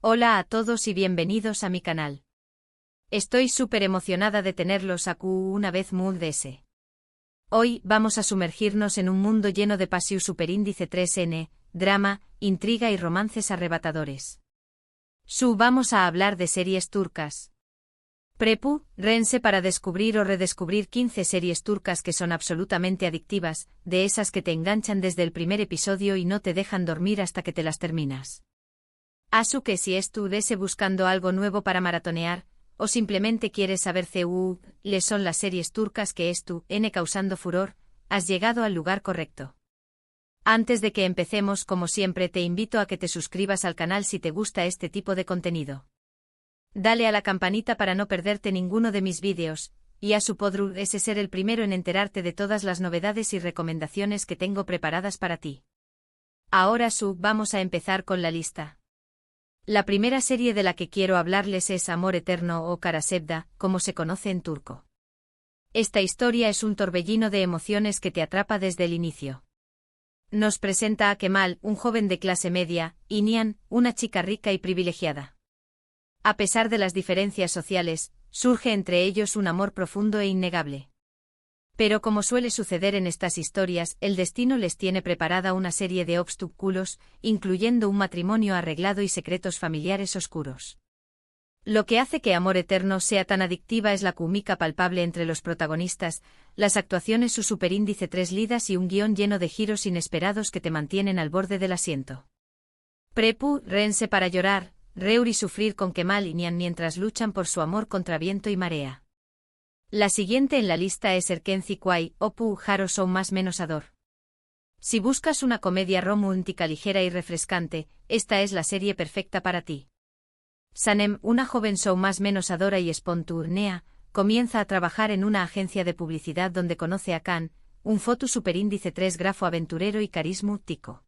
Hola a todos y bienvenidos a mi canal. Estoy súper emocionada de tenerlos aquí una vez más. Hoy vamos a sumergirnos en un mundo lleno de pasión superíndice 3N, drama, intriga y romances arrebatadores. Vamos a hablar de series turcas. Prepárense para descubrir o redescubrir 15 series turcas que son absolutamente adictivas, de esas que te enganchan desde el primer episodio y no te dejan dormir hasta que te las terminas. Así que si estás buscando algo nuevo para maratonear, o simplemente quieres saber cuáles son las series turcas que están causando furor, has llegado al lugar correcto. Antes de que empecemos, como siempre, te invito a que te suscribas al canal si te gusta este tipo de contenido. Dale a la campanita para no perderte ninguno de mis vídeos, y podrás ser el primero en enterarte de todas las novedades y recomendaciones que tengo preparadas para ti. Ahora vamos a empezar con la lista. La primera serie de la que quiero hablarles es Amor Eterno o Kara Sevda, como se conoce en turco. Esta historia es un torbellino de emociones que te atrapa desde el inicio. Nos presenta a Kemal, un joven de clase media, y Nihan, una chica rica y privilegiada. A pesar de las diferencias sociales, surge entre ellos un amor profundo e innegable. Pero como suele suceder en estas historias, el destino les tiene preparada una serie de obstáculos, incluyendo un matrimonio arreglado y secretos familiares oscuros. Lo que hace que Amor Eterno sea tan adictiva es la química palpable entre los protagonistas, las actuaciones, su superíndice 3 lidas y un guión lleno de giros inesperados que te mantienen al borde del asiento. Prepárense para llorar, reír y sufrir con Kemal y Nihan mientras luchan por su amor contra viento y marea. La siguiente en la lista es Erkenci Kuay, o Jaro Son más menos Ador. Si buscas una comedia romántica ligera y refrescante, esta es la serie perfecta para ti. Sanem, una joven Son más menos adora y espontánea, comienza a trabajar en una agencia de publicidad donde conoce a Khan, un foto superíndice 3 grafo aventurero y carismático.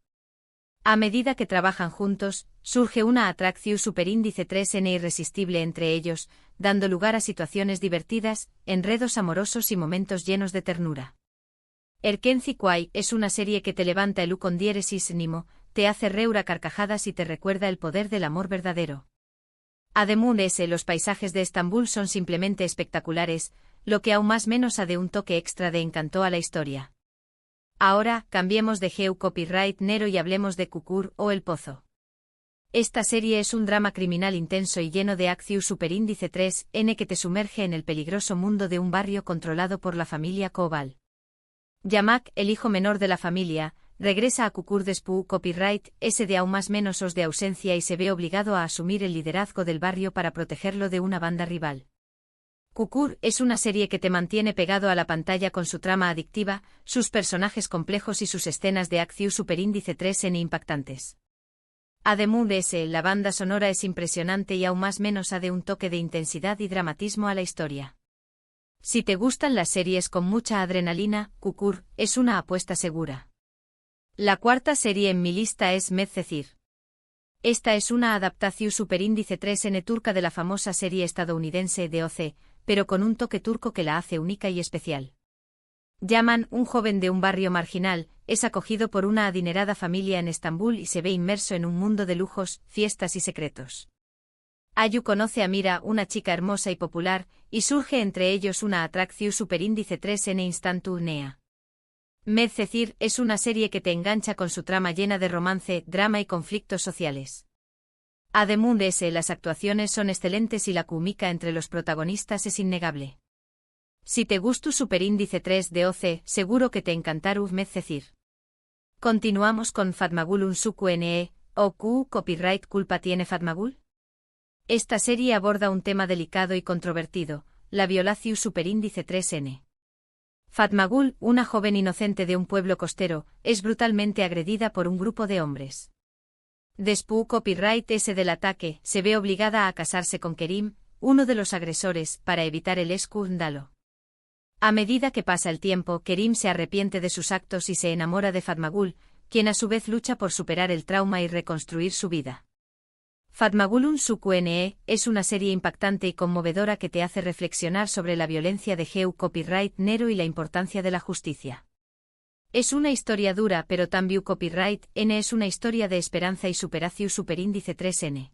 A medida que trabajan juntos, surge una atracción superíndice 3N irresistible entre ellos, dando lugar a situaciones divertidas, enredos amorosos y momentos llenos de ternura. Erkenci Kuay es una serie que te levanta el con diéresis nimo, te hace reír a carcajadas y te recuerda el poder del amor verdadero. Además, los paisajes de Estambul son simplemente espectaculares, lo que aún más menos de un toque extra de encanto a la historia. Ahora, cambiemos de copyright Nero y hablemos de Kukur o El Pozo. Esta serie es un drama criminal intenso y lleno de acción superíndice 3N que te sumerge en el peligroso mundo de un barrio controlado por la familia Koval. Yamak, el hijo menor de la familia, regresa a Kukur después copyright de aún más menos de ausencia y se ve obligado a asumir el liderazgo del barrio para protegerlo de una banda rival. Kukur es una serie que te mantiene pegado a la pantalla con su trama adictiva, sus personajes complejos y sus escenas de acción superíndice 3N impactantes. Además, la banda sonora es impresionante y aún más menos de un toque de intensidad y dramatismo a la historia. Si te gustan las series con mucha adrenalina, Kukur es una apuesta segura. La cuarta serie en mi lista es Medcezir. Esta es una adaptación superíndice 3N turca de la famosa serie estadounidense de OC, pero con un toque turco que la hace única y especial. Yaman, un joven de un barrio marginal, es acogido por una adinerada familia en Estambul y se ve inmerso en un mundo de lujos, fiestas y secretos. Ayu conoce a Mira, una chica hermosa y popular, y surge entre ellos una atracción superíndice 3N instantánea. Medcezir es una serie que te engancha con su trama llena de romance, drama y conflictos sociales. Además, las actuaciones son excelentes y la química entre los protagonistas es innegable. Si te gusta superíndice 3 de OC, seguro que te encantará Medcezir. Continuamos con Fatmagul Unsuku Ne, o Q copyright culpa tiene Fatmagul. Esta serie aborda un tema delicado y controvertido, la violación superíndice 3N. Fatmagul, una joven inocente de un pueblo costero, es brutalmente agredida por un grupo de hombres. Después copyright del ataque, se ve obligada a casarse con Kerim, uno de los agresores, para evitar el escándalo. A medida que pasa el tiempo, Kerim se arrepiente de sus actos y se enamora de Fatmagul, quien a su vez lucha por superar el trauma y reconstruir su vida. Fatmagul Unsuku Ne es una serie impactante y conmovedora que te hace reflexionar sobre la violencia de copyright Nero y la importancia de la justicia. Es una historia dura, pero también copyright N es una historia de esperanza y superación superíndice 3N.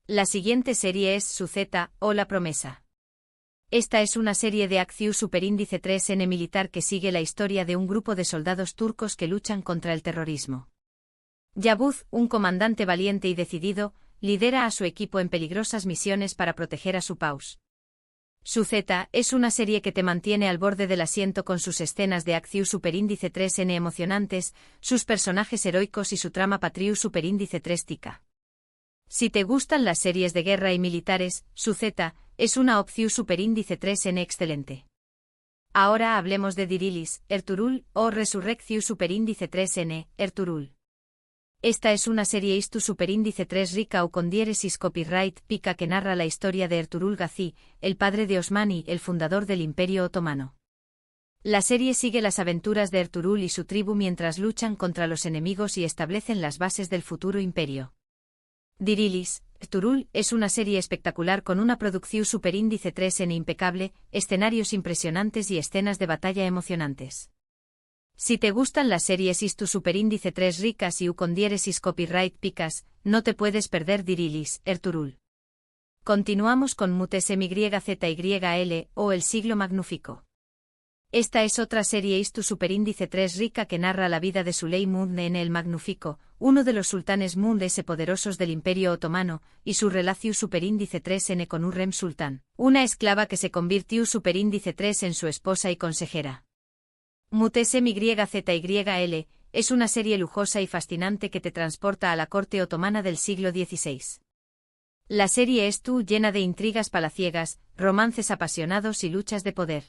La siguiente serie es Suzeta, o La Promesa. Esta es una serie de acción superíndice 3N militar que sigue la historia de un grupo de soldados turcos que luchan contra el terrorismo. Yavuz, un comandante valiente y decidido, lidera a su equipo en peligrosas misiones para proteger a su paus. Suzeta es una serie que te mantiene al borde del asiento con sus escenas de acción superíndice 3N emocionantes, sus personajes heroicos y su trama patriu superíndice 3 tica. Si te gustan las series de guerra y militares, Suzeta es una opción superíndice 3N excelente. Ahora hablemos de Dirilis, Ertuğrul, o Resurrección superíndice 3N, Ertuğrul. Esta es una serie Istu superíndice 3 rica o con diéresis copyright pica que narra la historia de Ertuğrul Gazi, el padre de Osmani, el fundador del Imperio Otomano. La serie sigue las aventuras de Ertuğrul y su tribu mientras luchan contra los enemigos y establecen las bases del futuro imperio. Dirilis, Ertuğrul es una serie espectacular con una producción superíndice 3N impecable, escenarios impresionantes y escenas de batalla emocionantes. Si te gustan las series Istu superíndice 3 ricas y U con diéresis copyright picas, no te puedes perder Dirilis, Ertuğrul. Continuamos con MyZYL, o El siglo magnífico. Esta es otra serie Istu superíndice 3 rica que narra la vida de Süleyman el Magnífico, uno de los sultanes mundes poderosos del Imperio Otomano, y su relación superíndice 3N con Hürrem Sultán, una esclava que se convirtió superíndice 3 en su esposa y consejera. MyZYL es una serie lujosa y fascinante que te transporta a la corte otomana del siglo XVI. La serie es llena de intrigas palaciegas, romances apasionados y luchas de poder.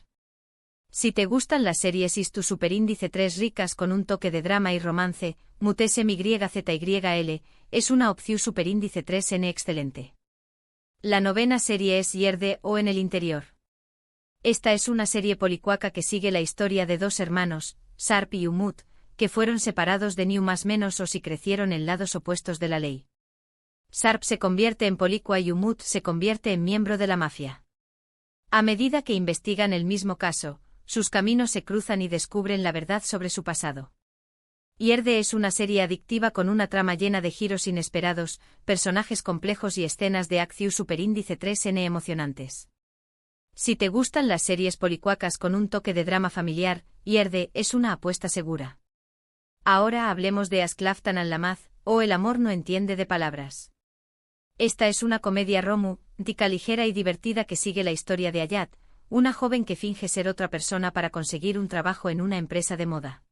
Si te gustan las series Istu superíndice 3 ricas con un toque de drama y romance, MyZYL es una opción superíndice 3N excelente. La novena serie es Yerde o En el interior. Esta es una serie policuaca que sigue la historia de dos hermanos, Sarp y Umut, que fueron separados de ni más menos o si crecieron en lados opuestos de la ley. Sarp se convierte en policua y Umut se convierte en miembro de la mafia. A medida que investigan el mismo caso, sus caminos se cruzan y descubren la verdad sobre su pasado. Yerde es una serie adictiva con una trama llena de giros inesperados, personajes complejos y escenas de acción superíndice 3N emocionantes. Si te gustan las series policuacas con un toque de drama familiar, Yerde es una apuesta segura. Ahora hablemos de Asklaftan al-Lamaz, o El amor no entiende de palabras. Esta es una comedia romántica ligera y divertida que sigue la historia de Hayat, una joven que finge ser otra persona para conseguir un trabajo en una empresa de moda.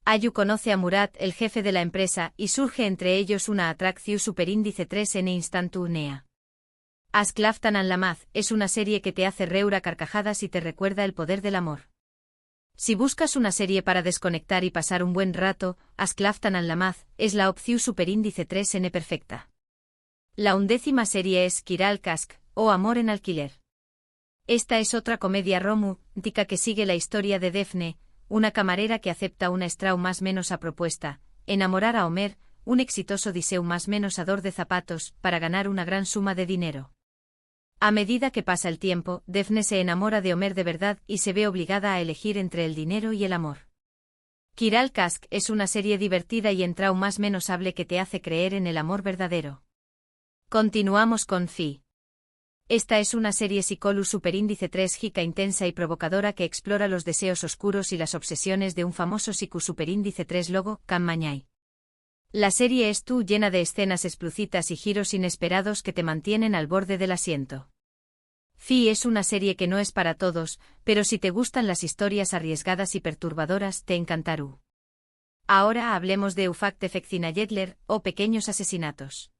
Ayu conoce a Murat, el jefe de la empresa, y surge entre ellos una atracción superíndice 3N instantánea. Asklaftan al-Lamaz es una serie que te hace reír a carcajadas y te recuerda el poder del amor. Si buscas una serie para desconectar y pasar un buen rato, Asklaftan al-Lamaz es la opción superíndice 3N perfecta. La 11ª serie es Kiral Kask, o Amor en alquiler. Esta es otra comedia romántica que sigue la historia de Defne, una camarera que acepta una estrau más menos a propuesta, enamorar a Omer, un exitoso diseu más menos ador de zapatos, para ganar una gran suma de dinero. A medida que pasa el tiempo, Defne se enamora de Omer de verdad y se ve obligada a elegir entre el dinero y el amor. Kiral Kask es una serie divertida y entrau más menosable que te hace creer en el amor verdadero. Continuamos con Fi. Esta es una serie psicolus superíndice 3 jica intensa y provocadora que explora los deseos oscuros y las obsesiones de un famoso psicu superíndice 3 logo, Can Mañay. La serie es llena de escenas explícitas y giros inesperados que te mantienen al borde del asiento. Fi es una serie que no es para todos, pero si te gustan las historias arriesgadas y perturbadoras te encantará. Ahora hablemos de Ufak Tefek Cinayetler, o Pequeños asesinatos.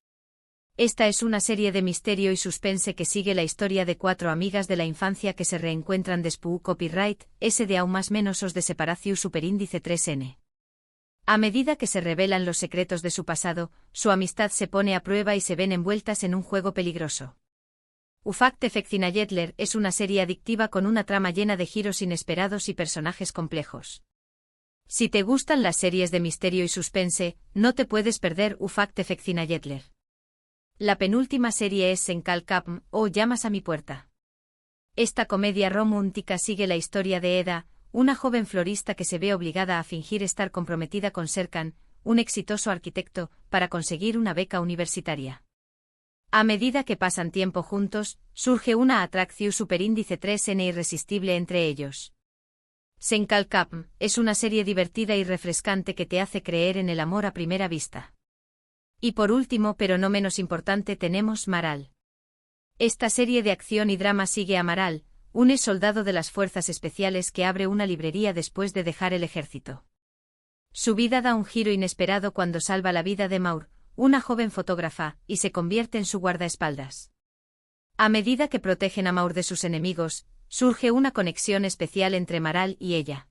Esta es una serie de misterio y suspense que sigue la historia de 4 amigas de la infancia que se reencuentran después copyright, SDA más menos os de separación superíndice 3N. A medida que se revelan los secretos de su pasado, su amistad se pone a prueba y se ven envueltas en un juego peligroso. Ufak Tefek Cinayetler es una serie adictiva con una trama llena de giros inesperados y personajes complejos. Si te gustan las series de misterio y suspense, no te puedes perder Ufak Tefek Cinayetler. La penúltima serie es Senkal Kapm, o Llamas a mi puerta. Esta comedia romántica sigue la historia de Eda, una joven florista que se ve obligada a fingir estar comprometida con Serkan, un exitoso arquitecto, para conseguir una beca universitaria. A medida que pasan tiempo juntos, surge una atracción superíndice 3N irresistible entre ellos. Senkalkapm es una serie divertida y refrescante que te hace creer en el amor a primera vista. Y por último, pero no menos importante, tenemos Maral. Esta serie de acción y drama sigue a Maral, un ex soldado de las fuerzas especiales que abre una librería después de dejar el ejército. Su vida da un giro inesperado cuando salva la vida de Maur, una joven fotógrafa, y se convierte en su guardaespaldas. A medida que protegen a Maur de sus enemigos, surge una conexión especial entre Maral y ella.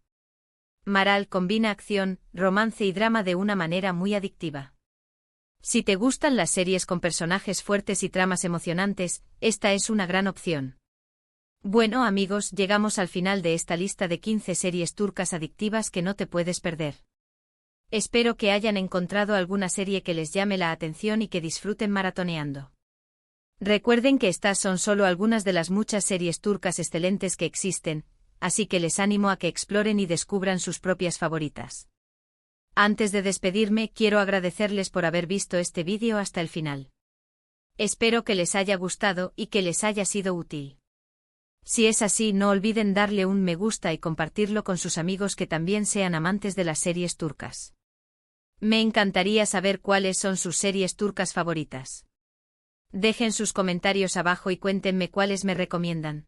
Maral combina acción, romance y drama de una manera muy adictiva. Si te gustan las series con personajes fuertes y tramas emocionantes, esta es una gran opción. Bueno amigos, llegamos al final de esta lista de 15 series turcas adictivas que no te puedes perder. Espero que hayan encontrado alguna serie que les llame la atención y que disfruten maratoneando. Recuerden que estas son solo algunas de las muchas series turcas excelentes que existen, así que les animo a que exploren y descubran sus propias favoritas. Antes de despedirme, quiero agradecerles por haber visto este vídeo hasta el final. Espero que les haya gustado y que les haya sido útil. Si es así, no olviden darle un me gusta y compartirlo con sus amigos que también sean amantes de las series turcas. Me encantaría saber cuáles son sus series turcas favoritas. Dejen sus comentarios abajo y cuéntenme cuáles me recomiendan.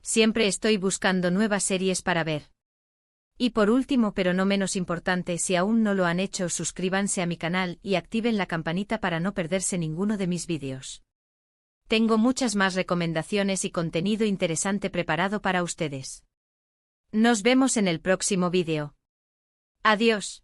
Siempre estoy buscando nuevas series para ver. Y por último, pero no menos importante, si aún no lo han hecho, suscríbanse a mi canal y activen la campanita para no perderse ninguno de mis vídeos. Tengo muchas más recomendaciones y contenido interesante preparado para ustedes. Nos vemos en el próximo vídeo. Adiós.